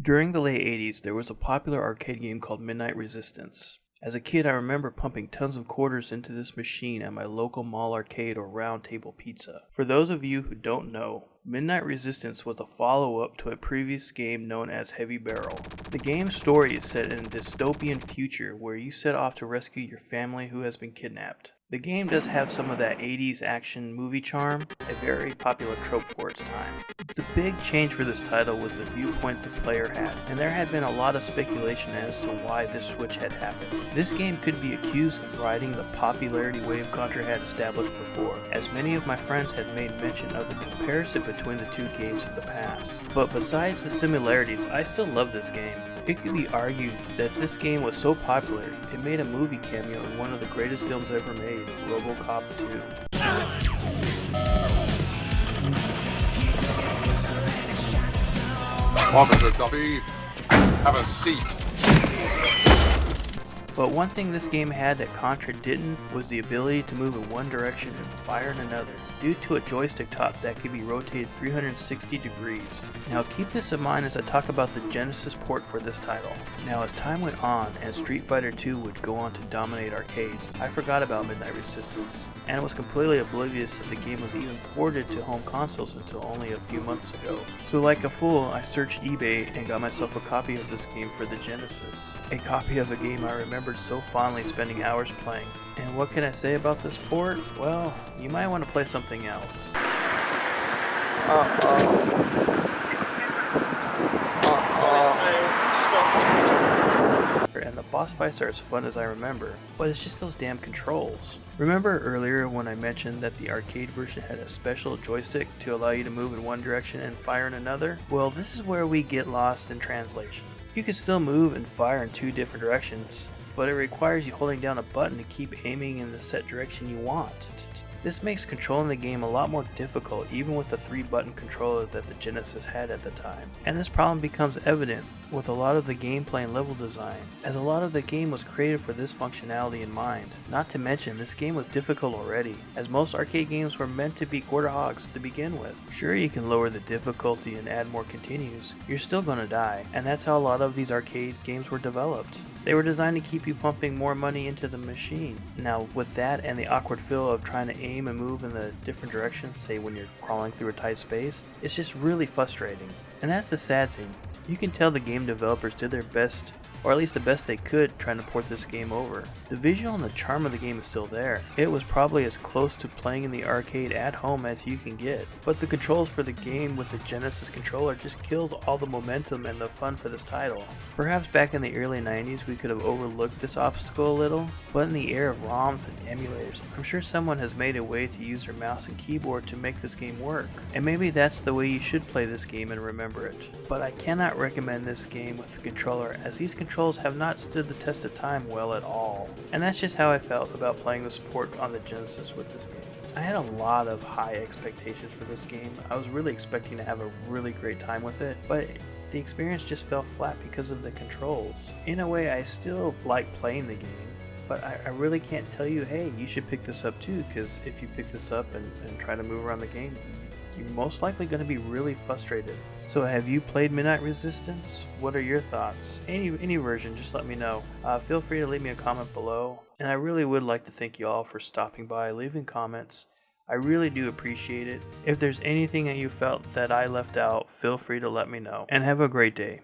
During the late 80s, there was a popular arcade game called Midnight Resistance. As a kid, I remember pumping tons of quarters into this machine at my local mall arcade or Round Table Pizza. For those of you who don't know, Midnight Resistance was a follow-up to a previous game known as Heavy Barrel. The game's story is set in a dystopian future where you set off to rescue your family who has been kidnapped. The game does have some of that 80s action movie charm, a very popular trope for its time. The big change for this title was the viewpoint the player had, and there had been a lot of speculation as to why this switch had happened. This game could be accused of riding the popularity wave Contra had established before, as many of my friends had made mention of the comparison between the two games of the past. But besides the similarities, I still love this game. It could be argued that this game was so popular, it made a movie cameo in one of the greatest films ever made, RoboCop 2. Officer Duffy, have a seat. But one thing this game had that Contra didn't was the ability to move in one direction and fire in another, due to a joystick top that could be rotated 360 degrees. Now keep this in mind as I talk about the Genesis port for this title. Now as time went on and Street Fighter II would go on to dominate arcades, I forgot about Midnight Resistance, and was completely oblivious that the game was even ported to home consoles until only a few months ago. So like a fool, I searched eBay and got myself a copy of this game for the Genesis. A copy of a game I remembered so fondly spending hours playing. And what can I say about this port? Well, you might want to play something else. And the boss fights are as fun as I remember, but it's just those damn controls. Remember earlier when I mentioned that the arcade version had a special joystick to allow you to move in one direction and fire in another? Well, this is where we get lost in translation. You can still move and fire in two different directions, but it requires you holding down a button to keep aiming in the set direction you want. This makes controlling the game a lot more difficult even with the 3-button controller that the Genesis had at the time. And this problem becomes evident with a lot of the gameplay and level design, as a lot of the game was created for this functionality in mind. Not to mention, this game was difficult already, as most arcade games were meant to be quarter hogs to begin with. Sure, you can lower the difficulty and add more continues, you're still gonna die, and that's how a lot of these arcade games were developed. They were designed to keep you pumping more money into the machine. Now, with that and the awkward feel of trying to aim and move in the different directions, say when you're crawling through a tight space, it's just really frustrating. And that's the sad thing. You can tell the game developers did their best, or at least the best they could, trying to port this game over. The visual and the charm of the game is still there. It was probably as close to playing in the arcade at home as you can get. But the controls for the game with the Genesis controller just kills all the momentum and the fun for this title. Perhaps back in the early 90s we could have overlooked this obstacle a little, but in the era of ROMs and emulators, I'm sure someone has made a way to use their mouse and keyboard to make this game work. And maybe that's the way you should play this game and remember it. But I cannot recommend this game with the controller, as these controls have not stood the test of time well at all. And that's just how I felt about playing the support on the Genesis with this game. I had a lot of high expectations for this game. I was really expecting to have a really great time with it, but the experience just fell flat because of the controls. In a way, I still like playing the game, but I really can't tell you, hey, you should pick this up too, because if you pick this up and try to move around the game, you're most likely going to be really frustrated. So have you played Midnight Resistance? What are your thoughts? Any version, just let me know. Feel free to leave me a comment below. And I really would like to thank you all for stopping by, leaving comments. I really do appreciate it. If there's anything that you felt that I left out, feel free to let me know. And have a great day.